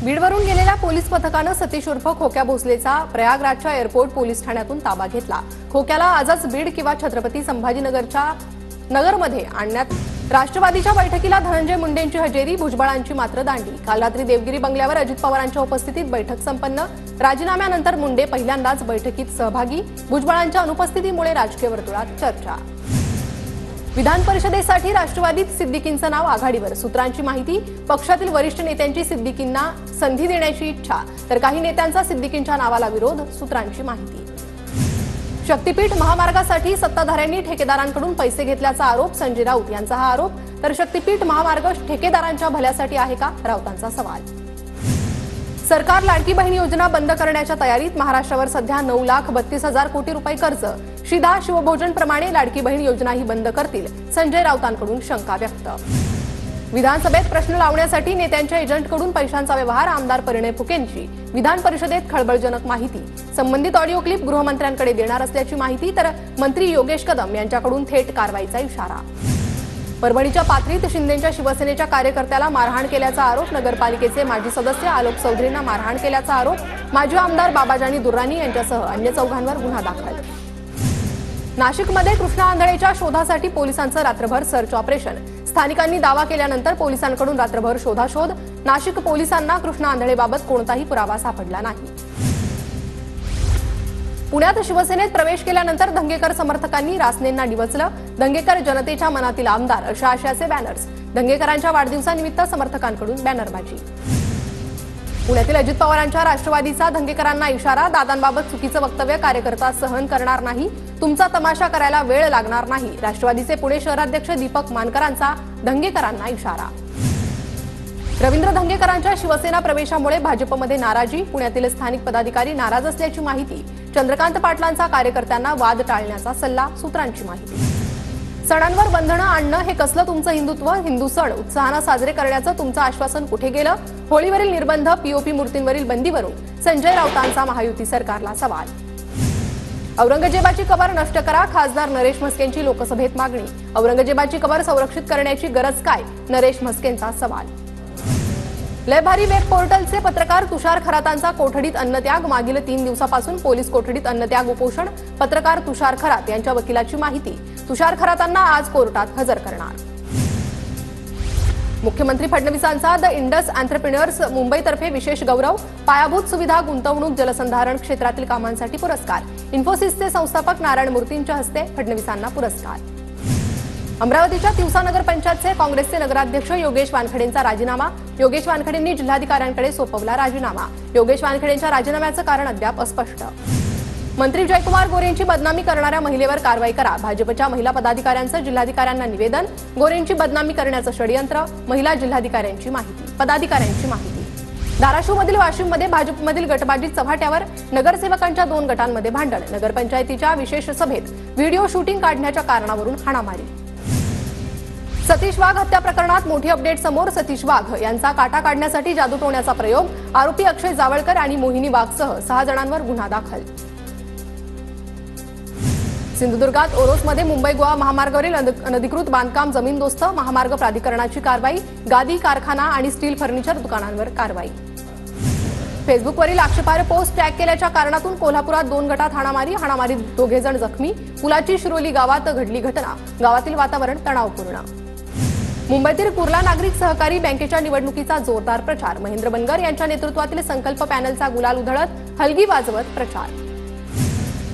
बीडवरून गेलेल्या पोलीस पथकानं सतीश उर्फ खोक्या भोसलेचा प्रयागराजच्या एअरपोर्ट पोलीस ठाण्यातून ताबा घेतला। खोक्याला आजच बीड किंवा छत्रपती संभाजीनगरच्या नगरमध्ये आणण्यात राष्ट्रवादीच्या बैठकीला धनंजय मुंडेंची हजेरी, भुजबळांची मात्र दांडी। काल रात्री देवगिरी बंगल्यावर अजित पवारांच्या उपस्थितीत बैठक संपन्न। राजीनाम्यानंतर मुंडे पहिल्यांदाच बैठकीत सहभागी, भुजबळांच्या अनुपस्थितीमुळे राजकीय वर्तुळात चर्चा। विधान परिषदेसाठी राष्ट्रवादीत सिद्दीकींचं नाव आघाडीवर, सूत्रांची माहिती। पक्षातील वरिष्ठ नेत्यांची सिद्दीकींना संधी देण्याची इच्छा, तर काही नेत्यांचा सिद्दीकींच्या नावाला विरोध, सूत्रांची माहिती। शक्तीपीठ महामार्गासाठी सत्ताधाऱ्यांनी ठेकेदारांकडून पैसे घेतल्याचा आरोप, संजय राऊत यांचा हा आरोप। तर शक्तीपीठ महामार्ग ठेकेदारांच्या भल्यासाठी आहे का, राऊतांचा सवाल। सरकार लाडकी बहीण योजना बंद करण्याच्या तयारीत, महाराष्ट्रावर सध्या 9,32,000 कोटी रुपये कर्ज। शिधा शिवभोजन प्रमाणे लाडकी बहीण योजनाही बंद करतील, संजय राऊतांकडून शंका व्यक्त। विधानसभेत प्रश्न लावण्यासाठी नेत्यांच्या एजंटकडून पैशांचा व्यवहार, आमदार परिणय फुकेंची विधान परिषदेत खळबळजनक माहिती। संबंधित ऑडिओ क्लिप गृहमंत्र्यांकडे देणार असल्याची माहिती, तर मंत्री योगेश कदम यांच्याकडून थेट कारवाईचा इशारा। परभणीच्या पाथरीत शिंदेच्या शिवसेनेच्या कार्यकर्त्याला मारहाण केल्याचा आरोप, नगरपालिकेचे माजी सदस्य आलोक चौधरींना मारहाण केल्याचा आरोप, माजी आमदार बाबाजानी दुर्राणी यांच्यासह अन्य 4 गुन्हा दाखल। नाशिकमध्ये कृष्णा आंधळेच्या शोधासाठी पोलिसांचं रात्रभर सर्च ऑपरेशन, स्थानिकांनी दावा केल्यानंतर पोलिसांकडून रात्रभर शोधाशोध। नाशिक पोलिसांना कृष्णा आंधळेबाबत कोणताही पुरावा सापडला नाही। पुण्यात शिवसेनेत प्रवेश केल्यानंतर दंगेकर समर्थकांनी रासनेंना डिवचलं, दंगेकर जनतेच्या मनातील आमदार अशा आशयाचे बॅनर्स। दंगेकरांच्या वाढदिवसानिमित्त समर्थकांकडून बॅनरबाजी। पुण्यातील अजित पवारांच्या राष्ट्रवादीचा दंगेकरांना इशारा, दादांबाबत चुकीचं वक्तव्य कार्यकर्ता सहन करणार नाही, तुमचा तमाशा करायला वेळ लागणार नाही। राष्ट्रवादीचे पुणे शहराध्यक्ष दीपक मानकरांचा दंगेकरांना इशारा। रवींद्र दंगेकरांच्या शिवसेना प्रवेशामुळे भाजपमध्ये नाराजी, पुण्यातील स्थानिक पदाधिकारी नाराज असल्याची माहिती। चंद्रकांत पाटलांचा कार्यकर्त्यांना वाद टाळण्याचा सल्ला, सूत्रांची माहिती। सणांवर बंधनं आणणं हे कसलं तुमचं हिंदुत्व, हिंदू सण उत्साहानं साजरे करण्याचं तुमचं आश्वासन कुठे गेलं। होळीवरील निर्बंध, पीओपी मूर्तींवरील बंदीवरून संजय राऊतांचा महायुती सरकारला सवाल। औरंगजेबाची कबर नष्ट करा, खासदार नरेश म्हस्केंची लोकसभेत मागणी। औरंगजेबाची कबर संरक्षित करण्याची गरज काय, नरेश म्हस्केंचा सवाल। लय भारी वेब पोर्टलचे पत्रकार तुषार खरातांचा कोठडीत अन्नत्याग, मागील 3 दिवसापासून पोलीस कोठडीत अन्नत्याग उपोषण। पत्रकार तुषार खरात यांच्या वकिलाची माहिती, तुषार खरातांना आज कोर्टात हजर करणार। मुख्यमंत्री फडणवीसांचा द इंडस एंटरप्रेन्योर्स मुंबईतर्फे विशेष गौरव, पायाभूत सुविधा, गुंतवणूक, जलसंधारण क्षेत्रातील कामांसाठी पुरस्कार। इन्फोसिसचे संस्थापक नारायण मूर्तींच्या हस्ते फडणवीसांना पुरस्कार। अमरावतीच्या तिवसा नगर पंचायतचे काँग्रेसचे नगराध्यक्ष योगेश वानखेडेंचा राजीनामा, योगेश वानखेडेंनी जिल्हाधिकाऱ्यांकडे सोपवला राजीनामा। योगेश वानखेडेंच्या राजीनाम्याचं कारण अद्याप अस्पष्ट। मंत्री जयकुमार गोरेंची बदनामी करणाऱ्या महिलेवर कारवाई करा, भाजपच्या महिला पदाधिकाऱ्यांचं जिल्हाधिकाऱ्यांना निवेदन। गोरेंची बदनामी करण्याचं षडयंत्र, महिला जिल्हाधिकाऱ्यांची माहिती पदाधिकाऱ्यांची माहिती। धाराशिवमधील वाशिममध्ये भाजपमधील गटबाजी चव्हाट्यावर, नगरसेवकांच्या 2 गटांमध्ये भांडण। नगरपंचायतीच्या विशेष सभेत व्हिडिओ शूटिंग काढण्याच्या कारणावरून हाणामारी। सतीश वाघ हत्या प्रकरणात मोठी अपडेट समोर, सतीश वाघ यांचा काटा काढण्यासाठी जादूटोण्याचा प्रयोग, आरोपी अक्षय जावळकर आणि मोहिनी वाघसह 6 जणांवर गुन्हा दाखल। सिंधुदुर्गात ओरोसमध्ये मुंबई गोवा महामार्गावरील अनधिकृत बांधकाम जमीनदोस्त, महामार्ग प्राधिकरणाची कारवाई, गादी, कारखाना आणि स्टील फर्निचर दुकानांवर कारवाई। फेसबुकवरील आक्षेपार्ह पोस्ट टॅग केल्याच्या कारणातून कोल्हापुरात 2 गटात हाणामारीत 2 जण जखमी। पुलाची शिरोली गावात घडली घटना, गावातील वातावरण तणावपूर्ण। मुंबईतील कुर्ला नागरिक सहकारी बँकेच्या निवडणुकीचा जोरदार प्रचार, महेंद्र बनगर यांच्या नेतृत्वातील संकल्प पॅनलचा गुलाल उधळत हलगी वाजवत प्रचार।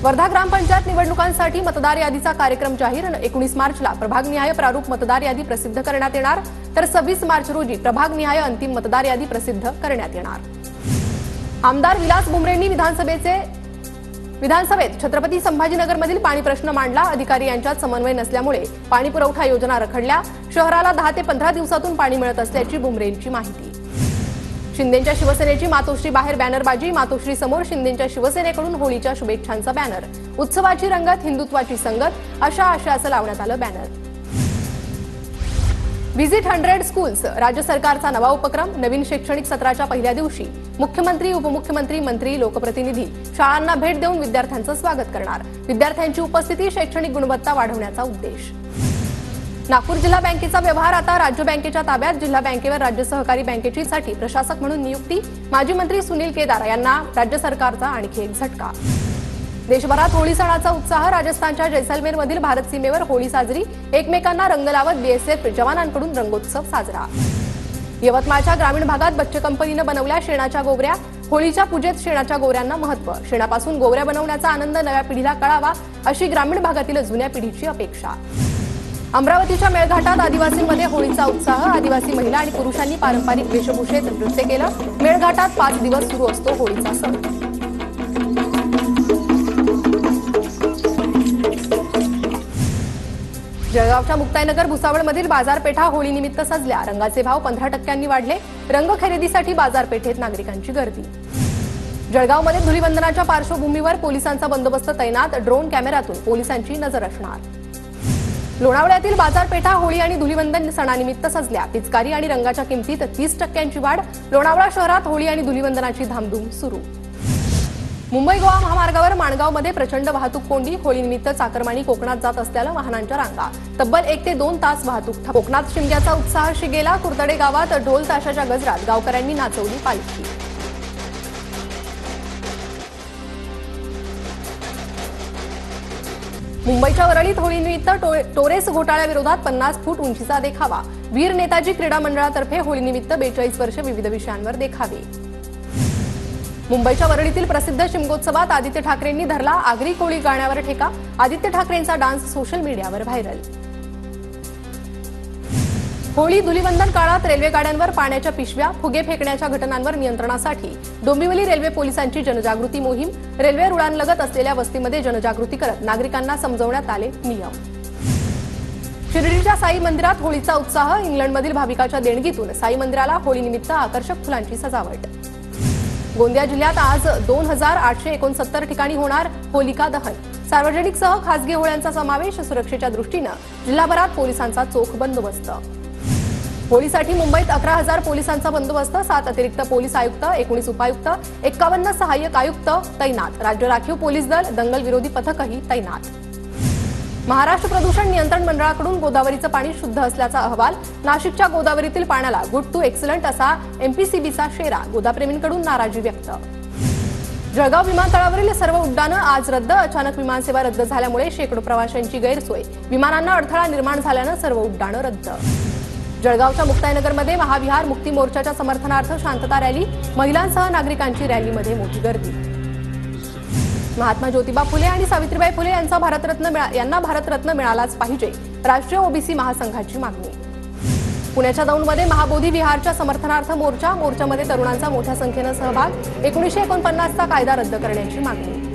वर्धा ग्रामपंचायत निवडणुकांसाठी मतदार यादीचा कार्यक्रम जाहीर, 19 मार्चला प्रभागनिहाय प्रारूप मतदार यादी प्रसिद्ध करण्यात येणार, तर 26 मार्च रोजी प्रभागनिहाय अंतिम मतदार यादी प्रसिद्ध करण्यात येणार। आमदार विलास बुमरेंनी विधानसभेत छत्रपती संभाजीनगरमधील पाणी प्रश्न मांडला, अधिकारी यांच्यात समन्वय नसल्यामुळे पाणी पुरवठा योजना रखडल्या, शहराला 10 ते 15 दिवसातून पाणी मिळत असल्याची बुमरेंची माहिती। शिंदेच्या शिवसेनेची मातोश्री बाहेर बॅनरबाजी, मातोश्री समोर शिंदेच्या शिवसेनेकडून होळीच्या शुभेच्छांचा बॅनर, उत्सवाची रंगत, हिंदुत्वाची संगत अशा आशयाचं लावण्यात आलं बॅनर। व्हिजिट 100 स्कूल्स, राज्य सरकारचा नवा उपक्रम, नवीन शैक्षणिक सत्राच्या पहिल्या दिवशी मुख्यमंत्री, उपमुख्यमंत्री, मंत्री, लोकप्रतिनिधी शाळांना भेट देऊन विद्यार्थ्यांचं स्वागत करणार। विद्यार्थ्यांची उपस्थिती, शैक्षणिक गुणवत्ता वाढवण्याचा उद्देश। नागपूर जिल्हा बँकेचा व्यवहार आता राज्य बँकेच्या ताब्यात. जिल्हा बँकेवर राज्य सहकारी बँकेची साठी प्रशासक म्हणून नियुक्ती. माजी मंत्री सुनील केदार यांना राज्य सरकारचा आणखी एक झटका. देशभरात होळी सणाचा उत्साह. राजस्थानच्या जैसलमेरमधील भारत सीमेवर होळी साजरी. एकमेकांना रंग लावत बीएसएफ जवानांकडून रंगोत्सव साजरा. यवतमाळच्या ग्रामीण भागात बच्चे कंपनीनं बनवल्या शेणाच्या गोवऱ्या. होळीच्या पूजेत शेणाच्या गोवऱ्यांना महत्त्व. शेणापासून गोवऱ्या बनवण्याचा आनंद नव्या पिढीला कळावा अशी ग्रामीण भागातील जुन्या पिढीची अपेक्षा. अमरावतीच्या मेळघाटात आदिवासींमध्ये होळीचा उत्साह. आदिवासी महिला आणि पुरुषांनी पारंपरिक वेशभूषेत नृत्य केलं. मेळघाटात 5 दिवस सुरू असतो होळीचा सण. जळगावच्या मुक्ताईनगर भुसावळमधील बाजारपेठा होळीनिमित्त सजल्या. रंगाचे भाव 15% वाढले. रंग खरेदीसाठी बाजारपेठेत नागरिकांची गर्दी. जळगावमध्ये धुलीवंदनाच्या पार्श्वभूमीवर पोलिसांचा बंदोबस्त तैनात. ड्रोन कॅमेऱ्यातून पोलिसांची नजर असणार. लोणावळ्यातील बाजारपेठा होळी आणि धुलीवंदन सणानिमित्त सजल्या. पिचकारी आणि रंगाच्या किमतीत 30% वाढ. लोणावळा शहरात होळी आणि धुलीवंदनाची धामधूम सुरू. मुंबई गोवा महामार्गावर माणगावमध्ये प्रचंड वाहतूक कोंडी. होळीनिमित्त चाकरमानी कोकणात जात असलेल्या वाहनांच्या रांगा. तब्बल 1 ते 2 तास वाहतूक ठप्प. कोकणात शिमग्याचा उत्साह शिगेला. कुर्तडे गावात ढोल ताशाच्या गजरात गावकऱ्यांनी नाचवली पालखी. मुंबईच्या वरळीत होळीनिमित्त टोरेस घोटाळ्याविरोधात 50 फूट उंचीचा देखावा. वीर नेताजी क्रीडा मंडळातर्फे होळीनिमित्त 42 वर्ष विविध विषयांवर देखावे. मुंबईच्या वरळीतील प्रसिद्ध शिमगोत्सवात आदित्य ठाकरेंनी धरला आगरी कोळी गाण्यावर ठेका. आदित्य ठाकरेंचा डान्स सोशल मीडियावर व्हायरल. होळी धुलीवंदन काळात रेल्वे गाड्यांवर पाण्याच्या पिशव्या फुगे फेकण्याच्या घटनांवर नियंत्रणासाठी डोंबिवली रेल्वे पोलिसांची जनजागृती मोहीम. रेल्वे रुळांलगत असलेल्या वस्तीमध्ये जनजागृती करत नागरिकांना समजवण्यात आले नियम. शिर्डीच्या साई मंदिरात होळीचा उत्साह. इंग्लंडमधील भाविकाच्या देणगीतून साई मंदिराला होळीनिमित्त आकर्षक फुलांची सजावट. गोंदिया जिल्ह्यात आज 2869 ठिकाणी होणार होलिका दहन. सार्वजनिकसह खासगी होळ्यांचा समावेश. सुरक्षेच्या दृष्टीनं जिल्हाभरात पोलिसांचा चोख बंदोबस्त. होळीसाठी मुंबईत 11,000 पोलिसांचा बंदोबस्त. 7 अतिरिक्त पोलीस आयुक्त, 19 उपायुक्त, 51 सहाय्यक आयुक्त तैनात. राज्य राखीव पोलीस दल, दंगल विरोधी पथकही तैनात. महाराष्ट्र प्रदूषण नियंत्रण मंडळाकडून गोदावरीचं पाणी शुद्ध असल्याचा अहवाल. नाशिकच्या गोदावरीतील पाण्याला गुड टू एक्सलंट असा एमपीसीबीचा शेरा. गोदाप्रेमींकडून नाराजी व्यक्त. जळगाव विमानतळावरील सर्व उड्डाणं आज रद्द. अचानक विमानसेवा रद्द झाल्यामुळे शेकडो प्रवाशांची गैरसोय. विमानांना अडथळा निर्माण झाल्यानं सर्व उड्डाणं रद्द. जळगावच्या मुक्ताईनगरमध्ये महाविहार मुक्ती मोर्चाच्या समर्थनार्थ शांतता रॅली. महिलांसह नागरिकांची रॅलीमध्ये मोठी गर्दी. महात्मा ज्योतिबा फुले आणि सावित्रीबाई फुले यांना भारतरत्न मिळालाच पाहिजे. राष्ट्रीय ओबीसी महासंघाची मागणी. पुण्याच्या दौंडमध्ये महाबोधी विहारच्या समर्थनार्थ मोर्चा. मोर्चामध्ये तरुणांचा मोठ्या संख्येनं सहभाग. 1949चा कायदा रद्द करण्याची मागणी.